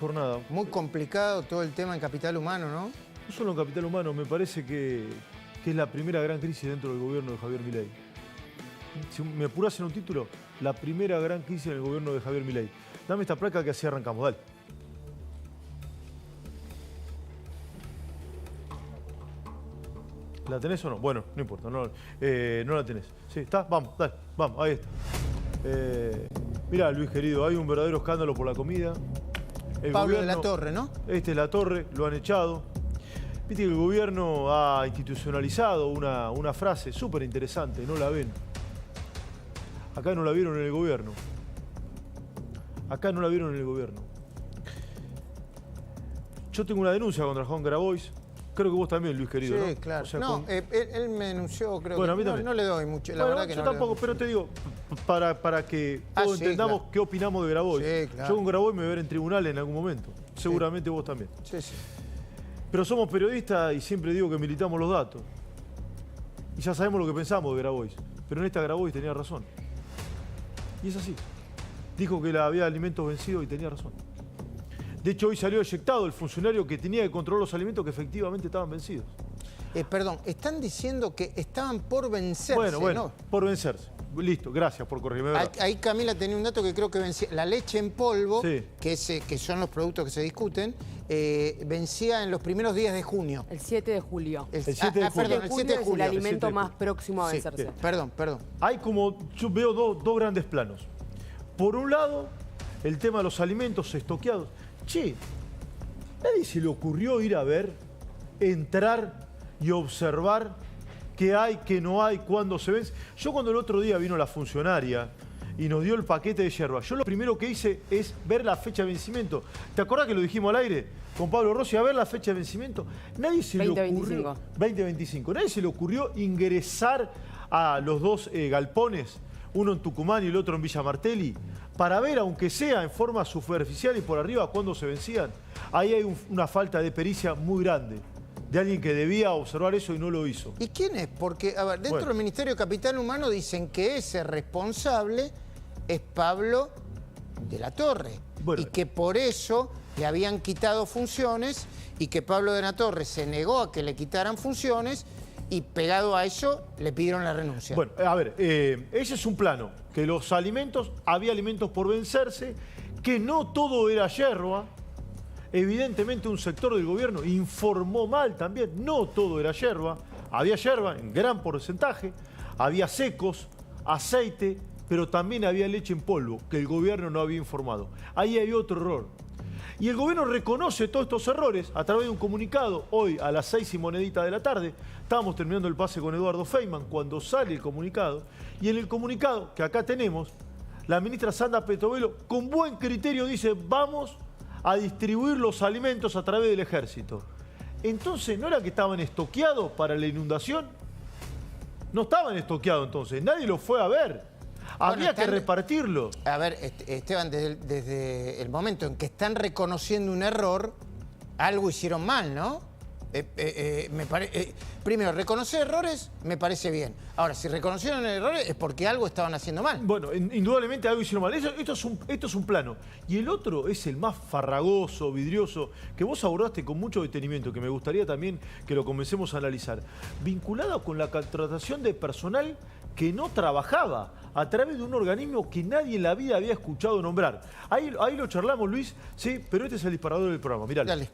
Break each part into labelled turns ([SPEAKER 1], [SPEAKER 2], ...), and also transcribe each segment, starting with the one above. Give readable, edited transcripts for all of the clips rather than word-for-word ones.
[SPEAKER 1] Jornada.
[SPEAKER 2] Muy complicado todo el tema en capital humano, ¿no?
[SPEAKER 1] No solo en capital humano, me parece que es la primera gran crisis dentro del gobierno de Javier Milei. Si me apurás en un título, la primera gran crisis en el gobierno de Javier Milei. Dame esta placa que así arrancamos, dale. ¿La tenés o no? Bueno, no importa, no la tenés. Sí, ¿está? Vamos, dale, vamos, ahí está. Mirá, Luis querido, hay un verdadero escándalo por la comida.
[SPEAKER 2] Pablo de la Torre, ¿no?
[SPEAKER 1] Este es la Torre, lo han echado. Viste que el gobierno ha institucionalizado una frase súper interesante, no la ven. Acá no la vieron en el gobierno. Acá no la vieron en el gobierno. Yo tengo una denuncia contra Juan Grabois. Creo que vos también, Luis querido,
[SPEAKER 2] sí,
[SPEAKER 1] ¿no?
[SPEAKER 2] claro.
[SPEAKER 1] O sea,
[SPEAKER 2] no, él me denunció, creo
[SPEAKER 1] bueno,
[SPEAKER 2] que
[SPEAKER 1] a mí también.
[SPEAKER 2] No le doy mucho, la
[SPEAKER 1] bueno,
[SPEAKER 2] verdad que
[SPEAKER 1] yo
[SPEAKER 2] no
[SPEAKER 1] tampoco, pero te digo, para que todos
[SPEAKER 2] sí,
[SPEAKER 1] entendamos
[SPEAKER 2] claro.
[SPEAKER 1] qué opinamos de Grabois.
[SPEAKER 2] Sí, claro.
[SPEAKER 1] Yo con Grabois me voy a ver en tribunales en algún momento. Seguramente vos también.
[SPEAKER 2] Sí, sí.
[SPEAKER 1] Pero somos periodistas y siempre digo que militamos los datos. Y ya sabemos lo que pensamos de Grabois. Pero en esta Grabois tenía razón. Y es así. Dijo que había alimentos vencidos y tenía razón. De hecho, hoy salió eyectado el funcionario que tenía que controlar los alimentos que efectivamente estaban vencidos.
[SPEAKER 2] Perdón, están diciendo que estaban por vencerse,
[SPEAKER 1] Bueno,
[SPEAKER 2] ¿no?
[SPEAKER 1] por vencerse. Listo, gracias por corregirme.
[SPEAKER 2] Ahí Camila tenía un dato que creo que vencía. La leche en polvo,
[SPEAKER 1] sí,
[SPEAKER 2] que son los productos que se discuten, vencía en los primeros días de junio.
[SPEAKER 3] El 7 de julio.
[SPEAKER 1] El 7 de julio.
[SPEAKER 2] Perdón, el 7 de
[SPEAKER 3] es
[SPEAKER 2] julio.
[SPEAKER 3] el alimento más próximo a
[SPEAKER 2] Sí,
[SPEAKER 3] vencerse.
[SPEAKER 2] perdón.
[SPEAKER 1] Hay como, yo veo dos grandes planos. Por un lado, el tema de los alimentos estoqueados. Che, ¿nadie se le ocurrió ir a ver, entrar y observar qué hay, qué no hay, cuándo se vence? Yo cuando el otro día vino la funcionaria y nos dio el paquete de yerba, yo lo primero que hice es ver la fecha de vencimiento. ¿Te acordás que lo dijimos al aire con Pablo Rossi, a ver la fecha de vencimiento? Nadie se
[SPEAKER 3] 2025.
[SPEAKER 1] le ocurrió... 2025. Nadie se le ocurrió ingresar a los dos galpones, uno en Tucumán y el otro en Villa Martelli, para ver, aunque sea en forma superficial y por arriba, cuándo se vencían. Ahí hay una falta de pericia muy grande, de alguien que debía observar eso y no lo hizo.
[SPEAKER 2] ¿Y quién es? Porque, a ver, dentro del Ministerio de Capital Humano dicen que ese responsable es Pablo de la Torre.
[SPEAKER 1] Bueno,
[SPEAKER 2] y que por eso le habían quitado funciones y que Pablo de la Torre se negó a que le quitaran funciones y pegado a eso le pidieron la renuncia.
[SPEAKER 1] Bueno, a ver, ese es un plano, que los alimentos, había alimentos por vencerse, que no todo era yerba. Evidentemente un sector del gobierno informó mal también, no todo era yerba, había yerba en gran porcentaje, había secos, aceite, pero también había leche en polvo, que el gobierno no había informado. Ahí hay otro error. Y el gobierno reconoce todos estos errores a través de un comunicado. Hoy a las 6 y monedita de la tarde, estábamos terminando el pase con Eduardo Feynman cuando sale el comunicado. Y en el comunicado que acá tenemos, la ministra Sandra Petovelo con buen criterio dice: vamos a distribuir los alimentos a través del ejército. Entonces, ¿no era que estaban estoqueados para la inundación? No estaban estoqueados entonces, nadie los fue a ver. Había que repartirlo.
[SPEAKER 2] A ver, Esteban, desde el momento en que están reconociendo un error, algo hicieron mal, ¿no? Primero, reconocer errores me parece bien. Ahora, si reconocieron errores es porque algo estaban haciendo mal.
[SPEAKER 1] Bueno, indudablemente algo hicieron mal. Esto es un plano. Y el otro es el más farragoso, vidrioso, que vos abordaste con mucho detenimiento, que me gustaría también que lo comencemos a analizar. Vinculado con la contratación de personal que no trabajaba a través de un organismo que nadie en la vida había escuchado nombrar. Ahí lo charlamos, Luis, sí, pero este es el disparador del programa. Mirá.
[SPEAKER 2] Dale.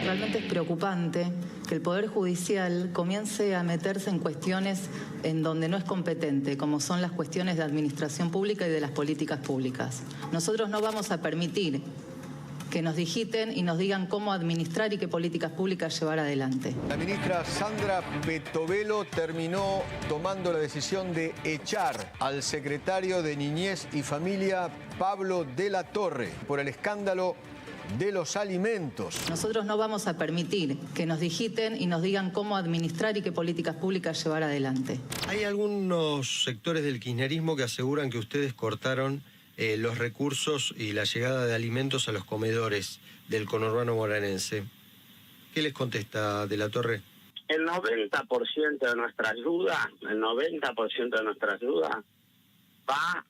[SPEAKER 4] Realmente es preocupante que el Poder Judicial comience a meterse en cuestiones en donde no es competente, como son las cuestiones de administración pública y de las políticas públicas. Nosotros no vamos a permitir que nos digiten y nos digan cómo administrar y qué políticas públicas llevar adelante.
[SPEAKER 5] La ministra Sandra Petovelo terminó tomando la decisión de echar al secretario de Niñez y Familia, Pablo de la Torre, por el escándalo de los alimentos.
[SPEAKER 4] Nosotros no vamos a permitir que nos digiten y nos digan cómo administrar y qué políticas públicas llevar adelante.
[SPEAKER 6] Hay algunos sectores del kirchnerismo que aseguran que ustedes cortaron los recursos y la llegada de alimentos a los comedores del conurbano bonaerense. ¿Qué les contesta de la Torre?
[SPEAKER 7] El 90% de nuestra ayuda, va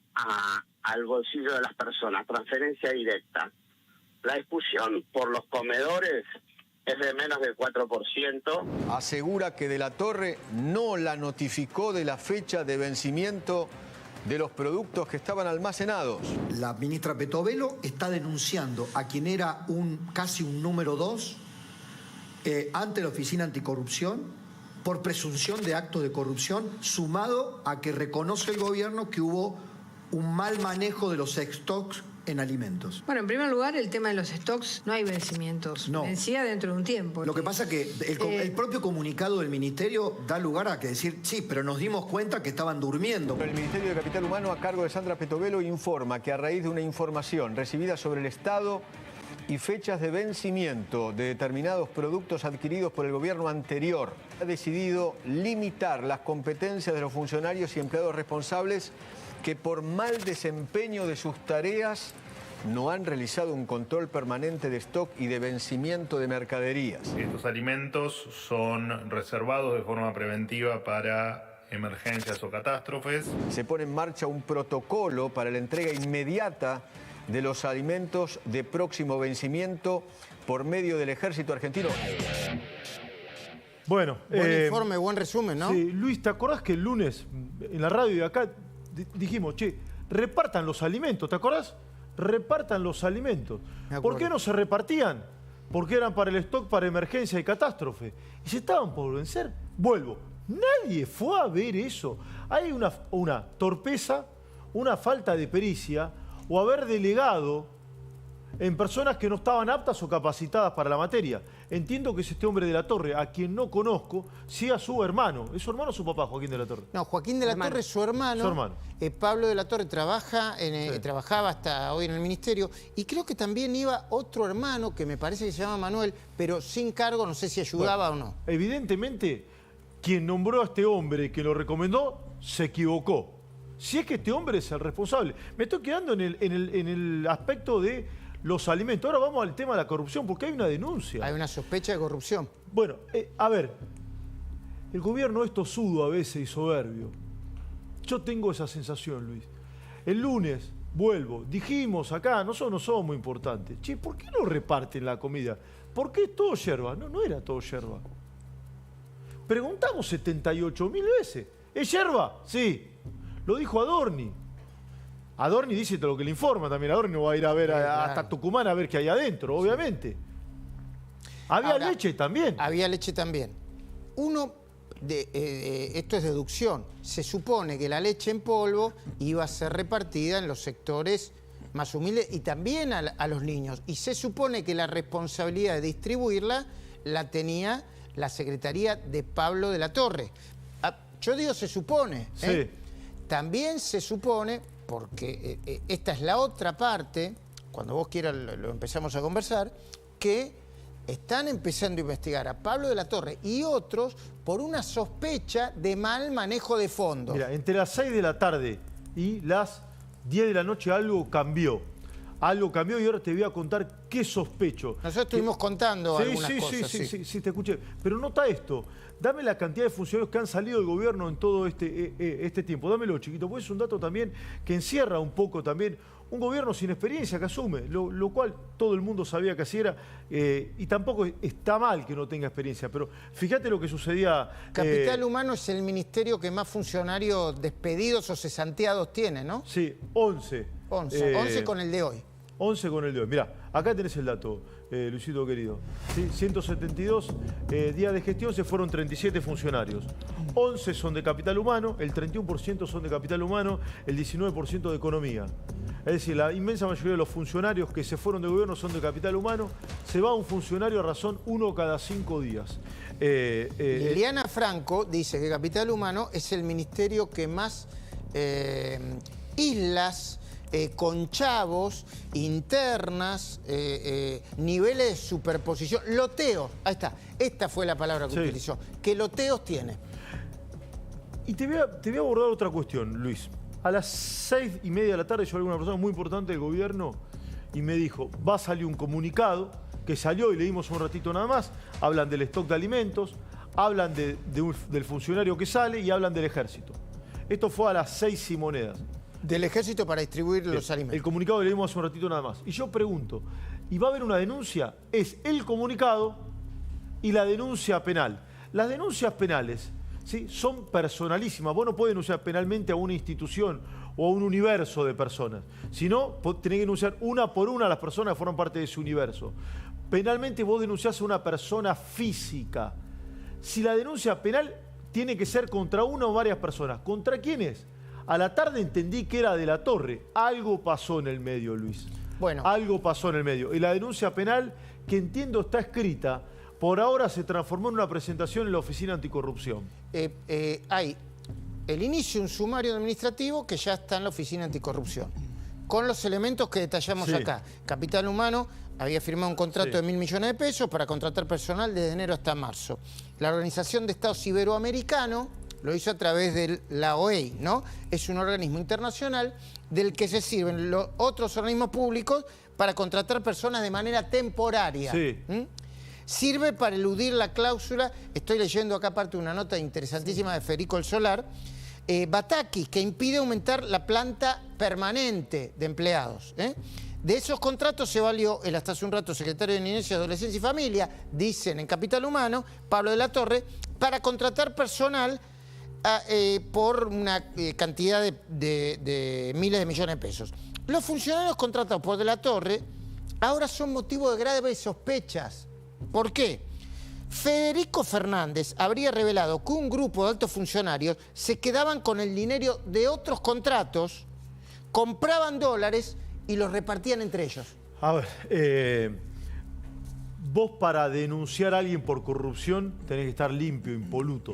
[SPEAKER 7] al bolsillo de las personas, transferencia directa. La discusión por los comedores es de menos del 4%.
[SPEAKER 5] Asegura que De la Torre no la notificó de la fecha de vencimiento de los productos que estaban almacenados.
[SPEAKER 8] La ministra Petovelo está denunciando a quien era casi un número 2 ante la Oficina Anticorrupción por presunción de actos de corrupción, sumado a que reconoce el gobierno que hubo un mal manejo de los stocks en alimentos.
[SPEAKER 9] Bueno, en primer lugar, el tema de los stocks, no hay vencimientos.
[SPEAKER 8] No.
[SPEAKER 9] Vencía dentro de un tiempo.
[SPEAKER 8] Lo que pasa es que el propio comunicado del Ministerio da lugar a que decir, sí, pero nos dimos cuenta que estaban durmiendo.
[SPEAKER 5] El Ministerio de Capital Humano, a cargo de Sandra Petovelo, informa que a raíz de una información recibida sobre el estado y fechas de vencimiento de determinados productos adquiridos por el gobierno anterior, ha decidido limitar las competencias de los funcionarios y empleados responsables que por mal desempeño de sus tareas no han realizado un control permanente de stock y de vencimiento de mercaderías.
[SPEAKER 10] Estos alimentos son reservados de forma preventiva para emergencias o catástrofes.
[SPEAKER 5] Se pone en marcha un protocolo para la entrega inmediata de los alimentos de próximo vencimiento por medio del Ejército Argentino.
[SPEAKER 1] Bueno,
[SPEAKER 2] buen informe, buen resumen, ¿no?
[SPEAKER 1] Sí, Luis, ¿te acordás que el lunes en la radio de acá dijimos, che, repartan los alimentos, ¿te acordás? Repartan los alimentos. ¿Por qué no se repartían? Porque eran para el stock, para emergencia y catástrofe. Y se estaban por vencer. Vuelvo, nadie fue a ver eso. Hay una torpeza, una falta de pericia o haber delegado en personas que no estaban aptas o capacitadas para la materia. Entiendo que es este hombre de la Torre, a quien no conozco, sí a su hermano. ¿Es su hermano o su papá, Joaquín de la Torre?
[SPEAKER 2] No, Joaquín de la Torre es su hermano.
[SPEAKER 1] Su hermano.
[SPEAKER 2] Pablo de la Torre trabajaba hasta hoy en el ministerio y creo que también iba otro hermano que me parece que se llama Manuel, pero sin cargo, no sé si ayudaba o no.
[SPEAKER 1] Evidentemente, quien nombró a este hombre, que lo recomendó, se equivocó. Si es que este hombre es el responsable. Me estoy quedando en el aspecto de los alimentos. Ahora vamos al tema de la corrupción, porque hay una denuncia.
[SPEAKER 2] Hay una sospecha de corrupción.
[SPEAKER 1] Bueno, a ver, el gobierno es tosudo a veces y soberbio. Yo tengo esa sensación, Luis. El lunes, vuelvo, dijimos acá, nosotros no somos muy importantes. Che, ¿por qué no reparten la comida? ¿Por qué es todo yerba? No, no era todo yerba. Preguntamos 78.000 veces. ¿Es yerba? Sí. Lo dijo Adorni. Adorni dice todo lo que le informa también. Adorni no va a ir a ver hasta Tucumán a ver qué hay adentro, obviamente. Había leche también.
[SPEAKER 2] Había leche también. Esto es deducción. Se supone que la leche en polvo iba a ser repartida en los sectores más humildes y también a los niños. Y se supone que la responsabilidad de distribuirla la tenía la Secretaría de Pablo de la Torre. Yo digo se supone.
[SPEAKER 1] Sí.
[SPEAKER 2] También se supone, porque esta es la otra parte, cuando vos quieras lo empezamos a conversar, que están empezando a investigar a Pablo de la Torre y otros por una sospecha de mal manejo de fondos.
[SPEAKER 1] Mira, entre las 6 de la tarde y las 10 de la noche algo cambió. Algo cambió y ahora te voy a contar qué sospecho.
[SPEAKER 2] Nosotros estuvimos contando algunas cosas.
[SPEAKER 1] Sí, te escuché. Pero nota esto. Dame la cantidad de funcionarios que han salido del gobierno en todo este tiempo. Dámelo, chiquito, porque es un dato también que encierra un poco también un gobierno sin experiencia que asume, lo cual todo el mundo sabía que así era, y tampoco está mal que no tenga experiencia, pero fíjate lo que sucedía.
[SPEAKER 2] Capital Humano es el ministerio que más funcionarios despedidos o cesanteados tiene, ¿no?
[SPEAKER 1] Sí, 11.
[SPEAKER 2] 11 con el de hoy.
[SPEAKER 1] 11 con el de hoy. Mirá, acá tenés el dato, Luisito querido. ¿Sí? 172 días de gestión, se fueron 37 funcionarios. 11 son de Capital Humano, el 31% son de Capital Humano, el 19% de Economía. Es decir, la inmensa mayoría de los funcionarios que se fueron de gobierno son de Capital Humano. Se va un funcionario a razón 1 cada 5 días.
[SPEAKER 2] Liliana Franco dice que Capital Humano es el ministerio que más islas, conchavos, internas, niveles de superposición, loteos, ahí está, esta fue la palabra que utilizó, que loteos tiene.
[SPEAKER 1] Y te voy a abordar otra cuestión, Luis. A las 6:30 de la tarde yo hablé con una persona muy importante del gobierno y me dijo, va a salir un comunicado, que salió y leímos un ratito nada más, hablan del stock de alimentos, hablan del funcionario que sale y hablan del ejército. Esto fue a las 6 y monedas.
[SPEAKER 2] Del ejército para distribuir los alimentos.
[SPEAKER 1] El comunicado que leímos hace un ratito nada más. Y yo pregunto, y va a haber una denuncia, es el comunicado y la denuncia penal. Las denuncias penales, ¿sí?, son personalísimas. Vos no podés denunciar penalmente a una institución o a un universo de personas, sino tenés que denunciar una por una a las personas que forman parte de ese universo. Penalmente vos denunciás a una persona física. Si la denuncia penal tiene que ser contra una o varias personas, ¿contra quién es? A la tarde entendí que era de la Torre. Algo pasó en el medio, Luis.
[SPEAKER 2] Bueno.
[SPEAKER 1] Algo pasó en el medio. Y la denuncia penal, que entiendo está escrita, por ahora se transformó en una presentación en la Oficina Anticorrupción.
[SPEAKER 2] Hay el inicio de un sumario administrativo que ya está en la Oficina Anticorrupción, con los elementos que detallamos acá. Capital Humano había firmado un contrato de 1.000 millones de pesos para contratar personal desde enero hasta marzo. La Organización de Estados Iberoamericano lo hizo a través de la OEI, ¿no? Es un organismo internacional del que se sirven los otros organismos públicos para contratar personas de manera temporaria.
[SPEAKER 1] Sí.
[SPEAKER 2] Sirve para eludir la cláusula, estoy leyendo acá parte de una nota interesantísima de Federico El Solar, Batakis, que impide aumentar la planta permanente de empleados. De esos contratos se valió el hasta hace un rato secretario de Niñez, Adolescencia y Familia, dicen en Capital Humano, Pablo de la Torre, para contratar personal por una cantidad de miles de millones de pesos. Los funcionarios contratados por de la Torre ahora son motivo de graves sospechas. ¿Por qué? Federico Fernández habría revelado que un grupo de altos funcionarios se quedaban con el dinero de otros contratos, compraban dólares y los repartían entre ellos.
[SPEAKER 1] A ver, vos para denunciar a alguien por corrupción tenés que estar limpio, impoluto.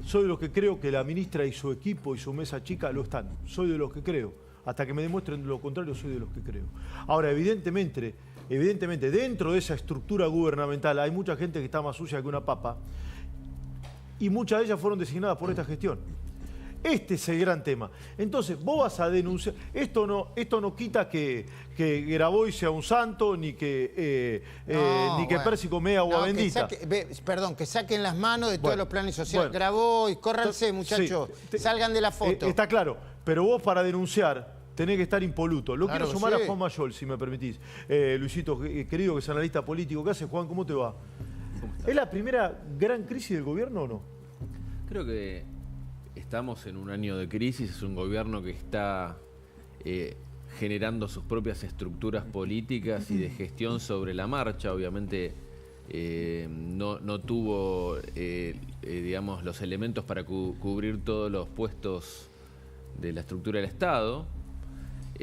[SPEAKER 1] Soy de los que creo que la ministra y su equipo y su mesa chica lo están. Soy de los que creo. Hasta que me demuestren lo contrario, soy de los que creo. Ahora, evidentemente, dentro de esa estructura gubernamental hay mucha gente que está más sucia que una papa y muchas de ellas fueron designadas por esta gestión. Este es el gran tema. Entonces, vos vas a denunciar... Esto no quita que Grabois sea un santo, ni que Pérsico mea agua bendita.
[SPEAKER 2] Que saquen las manos de todos los planes sociales. Grabois, córranse, muchachos, salgan de la foto.
[SPEAKER 1] Está claro, pero vos para denunciar tenés que estar impoluto. Lo quiero sumar a Juan Mayol, si me permitís. Luisito, querido, que es analista político. ¿Qué haces, Juan? ¿Cómo te va? ¿Es la primera gran crisis del gobierno o no?
[SPEAKER 11] Creo que estamos en un año de crisis. Es un gobierno que está generando sus propias estructuras políticas y de gestión sobre la marcha. Obviamente no tuvo digamos, los elementos para cubrir todos los puestos de la estructura del Estado.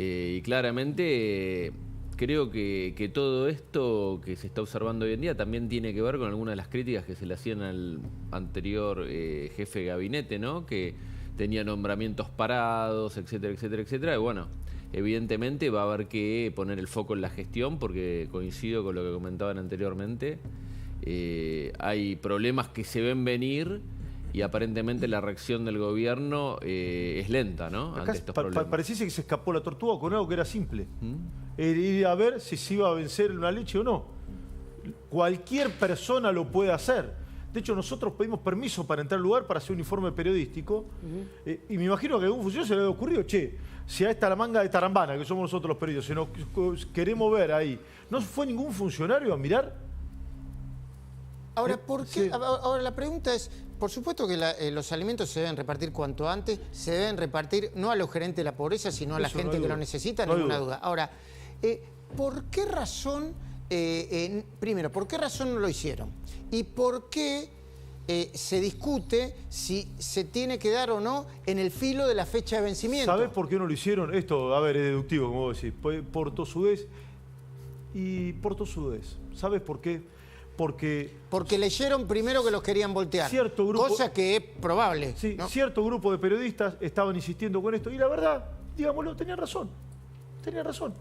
[SPEAKER 11] Y claramente creo que todo esto que se está observando hoy en día también tiene que ver con algunas de las críticas que se le hacían al anterior jefe de gabinete, ¿no? Que tenía nombramientos parados, etcétera, etcétera, etcétera. Y bueno, evidentemente va a haber que poner el foco en la gestión, porque coincido con lo que comentaban anteriormente. Hay problemas que se ven venir y aparentemente la reacción del gobierno es lenta, ¿no?
[SPEAKER 1] Acá
[SPEAKER 11] ante estos problemas.
[SPEAKER 1] Pareciese que se escapó la tortuga con algo que era simple. Ir a ver si se iba a vencer una leche o no. Cualquier persona lo puede hacer. De hecho, nosotros pedimos permiso para entrar al lugar para hacer un informe periodístico. Y me imagino que a algún funcionario se le había ocurrido, si a esta la manga de Tarambana, que somos nosotros los periodistas, si nos queremos ver ahí, ¿no fue ningún funcionario a mirar?
[SPEAKER 2] Ahora, ¿por qué? Ahora la pregunta es, por supuesto que los alimentos se deben repartir cuanto antes, se deben repartir no a los gerentes de la pobreza, sino a la gente que lo necesita, ninguna duda. Ahora, ¿por qué razón, primero, por qué razón no lo hicieron? ¿Y por qué se discute si se tiene que dar o no en el filo de la fecha de vencimiento?
[SPEAKER 1] ¿Sabés por qué no lo hicieron? Esto, a ver, es deductivo, como vos decís. Por tosudez y por tosudez. ¿Sabés por qué? Porque
[SPEAKER 2] leyeron primero que los querían voltear.
[SPEAKER 1] Cierto grupo,
[SPEAKER 2] cosa que es probable.
[SPEAKER 1] Sí,
[SPEAKER 2] ¿no?
[SPEAKER 1] Cierto grupo de periodistas estaban insistiendo con esto. Y la verdad, digámoslo, tenían razón. Tenían razón.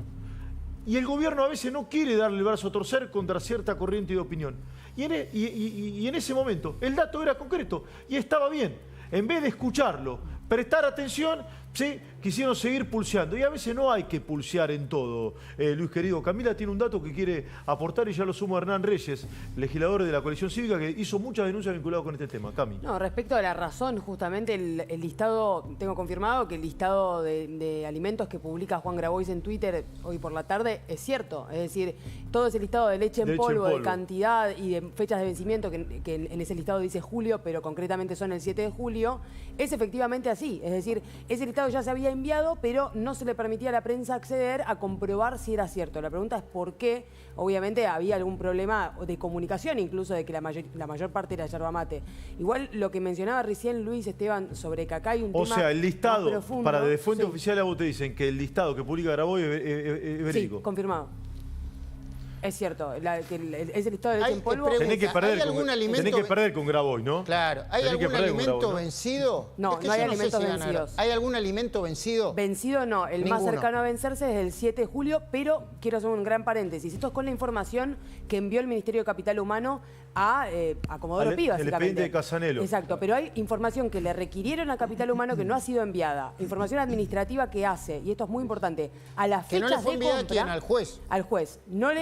[SPEAKER 1] Y el gobierno a veces no quiere darle el brazo a torcer contra cierta corriente de opinión. Y en ese momento el dato era concreto y estaba bien. En vez de escucharlo, prestar atención, ¿sí? Quisieron seguir pulseando. Y a veces no hay que pulsear en todo, Luis querido. Camila tiene un dato que quiere aportar y ya lo sumo a Hernán Reyes, legislador de la coalición cívica, que hizo muchas denuncias vinculadas con este tema. Cami.
[SPEAKER 3] No, respecto a la razón, justamente el listado, tengo confirmado que el listado de alimentos que publica Juan Grabois en Twitter hoy por la tarde es cierto. Es decir, todo ese listado de leche en polvo, de cantidad y de fechas de vencimiento, que en ese listado dice julio, pero concretamente son el 7 de julio, es efectivamente así. Es decir, ese listado ya se había enviado, pero no se le permitía a la prensa acceder a comprobar si era cierto. La pregunta es por qué. Obviamente había algún problema de comunicación, incluso de que la mayor parte era yerba mate. Igual lo que mencionaba recién Luis Esteban sobre que acá hay un tema.
[SPEAKER 1] O sea, el listado,
[SPEAKER 3] profundo,
[SPEAKER 1] para de fuente oficial a vos te dicen que el listado que publica Grabois es verídico.
[SPEAKER 3] Sí, confirmado. Es cierto, ese listado de leche en polvo...
[SPEAKER 1] Tenés que perder con Grabois, ¿no?
[SPEAKER 2] Claro. ¿Hay algún alimento vencido?
[SPEAKER 3] No, no hay alimentos vencidos.
[SPEAKER 2] ¿Hay algún alimento vencido?
[SPEAKER 3] Vencido no, el más cercano a vencerse es el 7 de julio, pero quiero hacer un gran paréntesis. Esto es con la información que envió el Ministerio de Capital Humano a Comodoro Pi, básicamente.
[SPEAKER 1] El expediente de Casanelo.
[SPEAKER 3] Exacto, pero hay información que le requirieron a Capital Humano que no ha sido enviada. Información administrativa que hace, y esto es muy importante, a las fechas
[SPEAKER 2] que no le fue
[SPEAKER 3] de
[SPEAKER 2] enviada,
[SPEAKER 3] compra...
[SPEAKER 2] ¿quién? Al juez.
[SPEAKER 3] Al juez. No le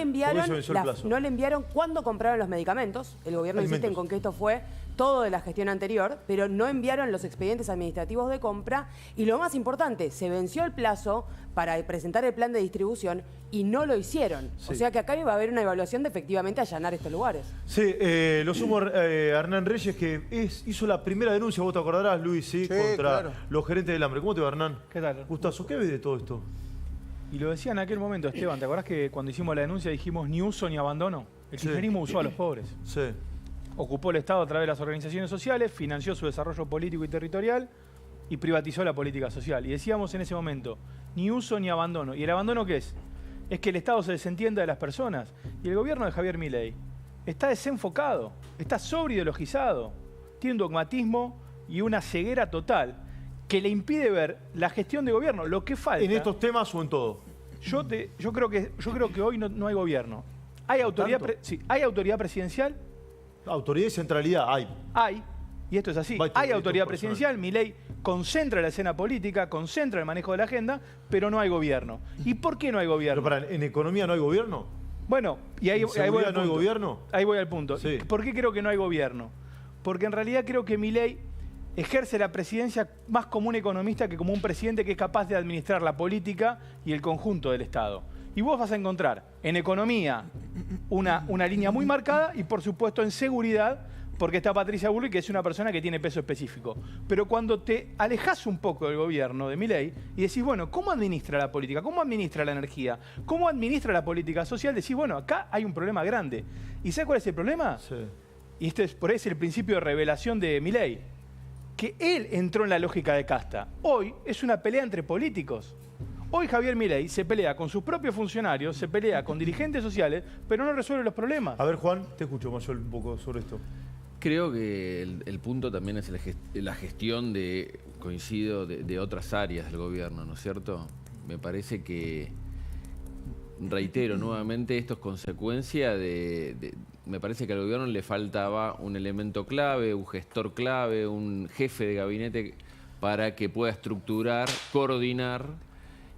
[SPEAKER 3] enviaron cuándo compraron los medicamentos. El gobierno insiste con que esto fue todo de la gestión anterior, pero no enviaron los expedientes administrativos de compra. Y lo más importante, se venció el plazo para presentar el plan de distribución y no lo hicieron. Sí. O sea que acá iba a haber una evaluación de efectivamente allanar estos lugares.
[SPEAKER 1] Sí, lo sumo a Hernán Reyes, que hizo la primera denuncia, vos te acordarás, Luis, ¿sí? Contra los gerentes del hambre. ¿Cómo te va, Hernán?
[SPEAKER 12] ¿Qué tal?
[SPEAKER 1] Gustazo, ¿qué ves de todo esto?
[SPEAKER 12] Y lo decía en aquel momento, Esteban, ¿te acordás que cuando hicimos la denuncia dijimos ni uso ni abandono? El kirchnerismo usó a los pobres.
[SPEAKER 1] Sí.
[SPEAKER 12] Ocupó el Estado a través de las organizaciones sociales, financió su desarrollo político y territorial y privatizó la política social. Y decíamos en ese momento, ni uso ni abandono. ¿Y el abandono qué es? Es que el Estado se desentienda de las personas. Y el gobierno de Javier Milei está desenfocado, está sobreideologizado, tiene un dogmatismo y una ceguera total que le impide ver la gestión de gobierno, lo que falta.
[SPEAKER 1] ¿En estos temas o en todo?
[SPEAKER 12] Yo creo que hoy no hay gobierno. ¿Hay autoridad, hay autoridad presidencial?
[SPEAKER 1] Autoridad y centralidad hay.
[SPEAKER 12] Hay, y esto es así. Hay autoridad presidencial, Milei concentra la escena política, concentra el manejo de la agenda, pero no hay gobierno. ¿Y por qué no hay gobierno?
[SPEAKER 1] Pero ¿en economía no hay gobierno?
[SPEAKER 12] Bueno, y ahí voy al punto.
[SPEAKER 1] ¿No hay gobierno?
[SPEAKER 12] Ahí voy al punto.
[SPEAKER 1] Sí.
[SPEAKER 12] ¿Por qué creo que no hay gobierno? Porque en realidad creo que Milei ejerce la presidencia más como un economista que como un presidente que es capaz de administrar la política y el conjunto del Estado. Y vos vas a encontrar en economía una línea muy marcada y por supuesto en seguridad, porque está Patricia Bullrich, que es una persona que tiene peso específico. Pero cuando te alejás un poco del gobierno de Milei y decís, bueno, ¿cómo administra la política? ¿Cómo administra la energía? ¿Cómo administra la política social? Decís, bueno, acá hay un problema grande. ¿Y sabes cuál es el problema?
[SPEAKER 1] Sí.
[SPEAKER 12] Y este es por ahí el principio de revelación de Milei, que él entró en la lógica de casta. Hoy es una pelea entre políticos. Hoy Javier Milei se pelea con sus propios funcionarios, se pelea con dirigentes sociales, pero no resuelve los problemas.
[SPEAKER 1] A ver, Juan, te escucho más un poco sobre esto.
[SPEAKER 11] Creo que el punto también es la gestión coincido, de otras áreas del gobierno, ¿no es cierto? Me parece que, reitero nuevamente, esto es consecuencia me parece que al gobierno le faltaba un elemento clave, un gestor clave, un jefe de gabinete para que pueda estructurar, coordinar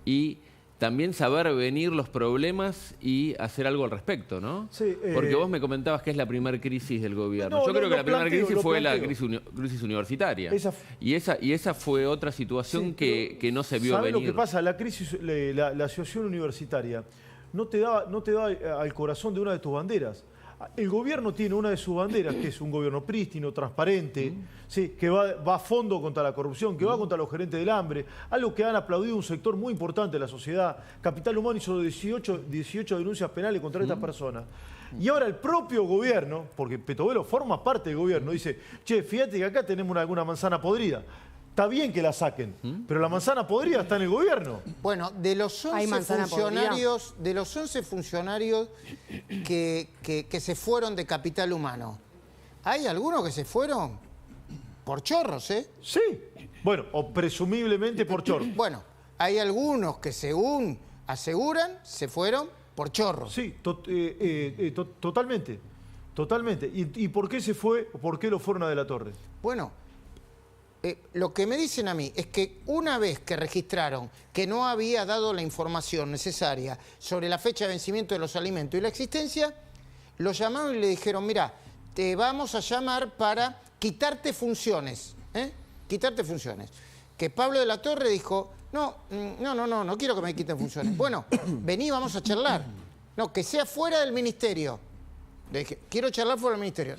[SPEAKER 11] y también saber venir los problemas y hacer algo al respecto, ¿no?
[SPEAKER 1] Sí,
[SPEAKER 11] porque vos me comentabas que es la primera crisis del gobierno. Yo creo que la primera crisis fue la crisis universitaria. Y esa fue otra situación que no se vio venir.
[SPEAKER 1] ¿Sabés lo que pasa? La crisis, la situación universitaria no te da al corazón de una de tus banderas. El gobierno tiene una de sus banderas, que es un gobierno prístino, transparente, ¿sí? Que va a fondo contra la corrupción, que va contra los gerentes del hambre, algo que han aplaudido un sector muy importante de la sociedad. Capital Humano hizo 18 denuncias penales contra estas personas. Y ahora el propio gobierno, porque Petovelo forma parte del gobierno, dice, che, fíjate que acá tenemos alguna manzana podrida. Está bien que la saquen, pero la manzana podrida está en el gobierno.
[SPEAKER 2] Bueno, de los 11 funcionarios que se fueron de Capital Humano, ¿hay algunos que se fueron por chorros, eh?
[SPEAKER 1] Sí, bueno, o presumiblemente por chorros.
[SPEAKER 2] Bueno, hay algunos que según aseguran se fueron por chorros.
[SPEAKER 1] Sí, totalmente, totalmente. ¿Y por qué se fue? ¿Por qué lo fueron a De la Torre?
[SPEAKER 2] Bueno, lo que me dicen a mí es que una vez que registraron que no había dado la información necesaria sobre la fecha de vencimiento de los alimentos y la existencia, lo llamaron y le dijeron, mira, te vamos a llamar para quitarte funciones, quitarte funciones. Que Pablo de la Torre dijo, no quiero que me quiten funciones. Bueno, vení, vamos a charlar. No, que sea fuera del ministerio. Le dije, quiero charlar fuera del ministerio.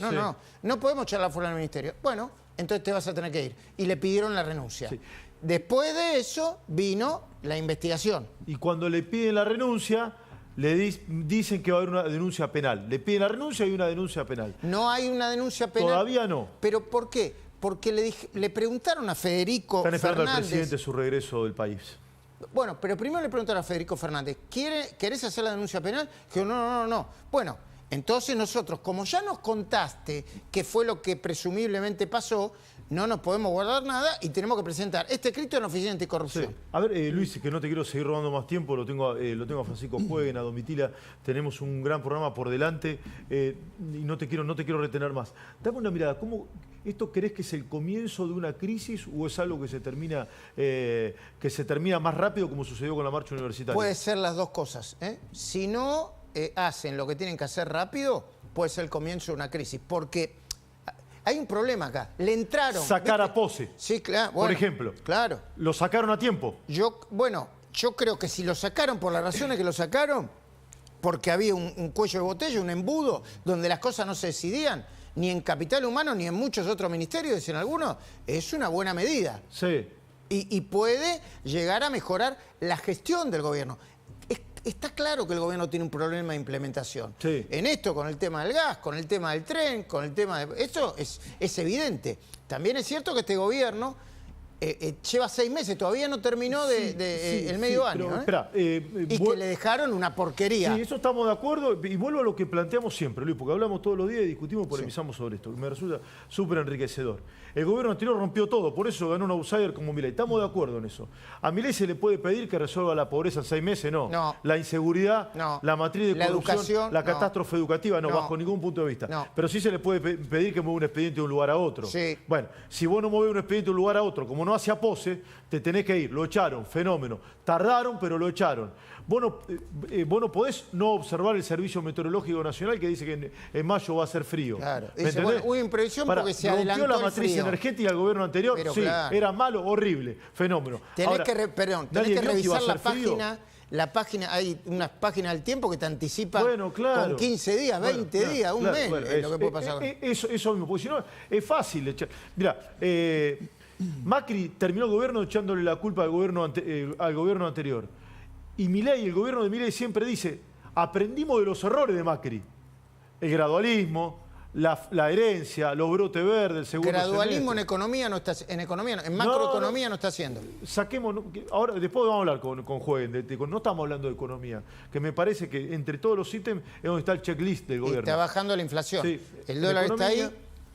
[SPEAKER 2] No podemos charlar fuera del ministerio. Bueno, entonces te vas a tener que ir. Y le pidieron la renuncia. Sí. Después de eso vino la investigación.
[SPEAKER 1] Y cuando le piden la renuncia, le dicen que va a haber una denuncia penal. Le piden la renuncia y una denuncia penal.
[SPEAKER 2] No hay una denuncia penal.
[SPEAKER 1] Todavía no.
[SPEAKER 2] ¿Pero por qué? Porque le preguntaron a Federico Fernández...
[SPEAKER 1] Están esperando al presidente su regreso del país.
[SPEAKER 2] Bueno, pero primero le preguntaron a Federico Fernández, ¿querés hacer la denuncia penal? Dijo, no. Bueno, entonces nosotros, como ya nos contaste qué fue lo que presumiblemente pasó, no nos podemos guardar nada y tenemos que presentar este escrito en la Oficina Anticorrupción. Sí.
[SPEAKER 1] A ver, Luis, que no te quiero seguir robando más tiempo, lo tengo a Francisco Jueguen, a Domitila, tenemos un gran programa por delante y no te quiero retener más. Dame una mirada, ¿esto crees que es el comienzo de una crisis o es algo que se termina más rápido como sucedió con la marcha universitaria?
[SPEAKER 2] Puede ser las dos cosas. Si no hacen lo que tienen que hacer rápido, puede ser el comienzo de una crisis, porque... Hay un problema acá. Le entraron...
[SPEAKER 1] Sacar a Pose.
[SPEAKER 2] Sí, claro.
[SPEAKER 1] Bueno, por ejemplo.
[SPEAKER 2] Claro.
[SPEAKER 1] ¿Lo sacaron a tiempo?
[SPEAKER 2] Yo creo que si lo sacaron por las razones que lo sacaron, porque había un cuello de botella, un embudo, donde las cosas no se decidían, ni en Capital Humano, ni en muchos otros ministerios, dicen algunos, es una buena medida.
[SPEAKER 1] Sí.
[SPEAKER 2] Y puede llegar a mejorar la gestión del gobierno. Está claro que el gobierno tiene un problema de implementación.
[SPEAKER 1] Sí.
[SPEAKER 2] En esto, con el tema del gas, con el tema del tren, con el tema de... Eso es evidente. También es cierto que este gobierno lleva 6 meses, todavía no terminó el medio año.
[SPEAKER 1] Pero, espera,
[SPEAKER 2] y que le dejaron una porquería.
[SPEAKER 1] Sí, eso estamos de acuerdo. Y vuelvo a lo que planteamos siempre, Luis, porque hablamos todos los días y discutimos y polemizamos sobre esto, que me resulta súper enriquecedor. El gobierno anterior rompió todo, por eso ganó un outsider como Milei. Estamos de acuerdo en eso. ¿A Milei se le puede pedir que resuelva la pobreza en 6 meses? No. La inseguridad, la matriz de corrupción,
[SPEAKER 2] educación,
[SPEAKER 1] la catástrofe educativa, no, bajo ningún punto de vista. Pero sí se le puede pedir que mueva un expediente de un lugar a otro.
[SPEAKER 2] Sí.
[SPEAKER 1] Bueno, si vos no movés un expediente de un lugar a otro, como no hacía Pose, te tenés que ir. Lo echaron, fenómeno. Tardaron, pero lo echaron. Vos no podés no observar el Servicio Meteorológico Nacional que dice que en mayo va a ser frío.
[SPEAKER 2] Claro. Dice, bueno, hubo imprevisión porque se adelantó
[SPEAKER 1] la matriz energética del gobierno anterior.
[SPEAKER 2] Pero
[SPEAKER 1] sí,
[SPEAKER 2] claro.
[SPEAKER 1] Era malo, horrible, fenómeno.
[SPEAKER 2] Tenés que revisar la página. Hay unas páginas del tiempo que te anticipan con 15 días, 20 días, un mes. Es lo que puede pasar.
[SPEAKER 1] Eso mismo, porque si no, es fácil. Mirá, Macri terminó el gobierno echándole la culpa al gobierno anterior. Y Milei, el gobierno de Milei siempre dice, aprendimos de los errores de Macri. El gradualismo, la herencia, los brotes verdes, el segundo
[SPEAKER 2] gradualismo
[SPEAKER 1] semestre.
[SPEAKER 2] En macroeconomía no está haciendo.
[SPEAKER 1] Ahora, después vamos a hablar con Jueguen, no estamos hablando de economía, que me parece que entre todos los ítems es donde está el checklist del gobierno.
[SPEAKER 2] Está bajando la inflación.
[SPEAKER 1] Sí,
[SPEAKER 2] el dólar está ahí.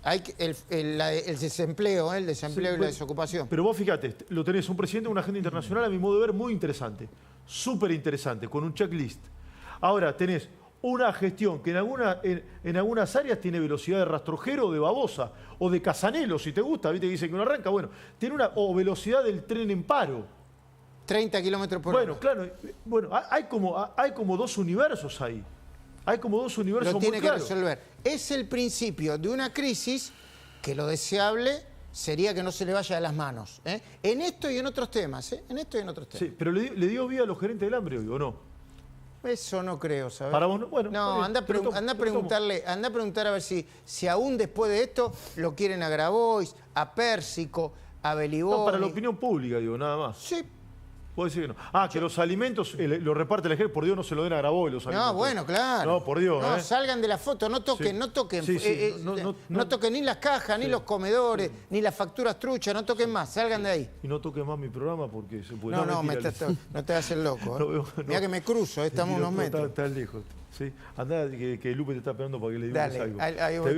[SPEAKER 2] Hay el desempleo, y la desocupación.
[SPEAKER 1] Pero vos fíjate, lo tenés un presidente de una agenda internacional, a mi modo de ver, muy interesante. Súper interesante, con un checklist. Ahora tenés una gestión que en algunas áreas tiene velocidad de rastrojero o de babosa, o de Casanelo, si te gusta, viste que dicen que no arranca, bueno, tiene o velocidad del tren en paro.
[SPEAKER 2] 30 kilómetros por hora.
[SPEAKER 1] Claro, hay como dos universos ahí. Hay como dos universos muy claros.
[SPEAKER 2] Lo tiene que resolver. Es el principio de una crisis que lo deseable sería que no se le vaya de las manos. En esto y en otros temas.
[SPEAKER 1] Sí, pero ¿le dio vida a los gerentes del hambre hoy o no?
[SPEAKER 2] Eso no creo, ¿sabes?
[SPEAKER 1] Para vos no. Bueno,
[SPEAKER 2] anda a preguntar a ver si aún después de esto lo quieren a Grabois, a Pérsico, a Beliboni.
[SPEAKER 1] No, para la opinión pública, digo, nada más.
[SPEAKER 2] Sí.
[SPEAKER 1] ¿Puedo decir que no? Que los alimentos lo reparte el ejército, por Dios no se lo den a Grabois los alimentos.
[SPEAKER 2] No, bueno, claro.
[SPEAKER 1] No, por Dios.
[SPEAKER 2] No, salgan de la foto, no toquen. No toquen ni las cajas, ni los comedores, ni las facturas truchas, no toquen más, salgan de ahí.
[SPEAKER 1] Y no toquen más mi programa porque se puede...
[SPEAKER 2] No te hagas el loco. Mirá que me cruzo, estamos unos metros.
[SPEAKER 1] Estás lejos. ¿Sí? Andá, que Lupe te está esperando para que le digas algo.
[SPEAKER 2] Ahí voy.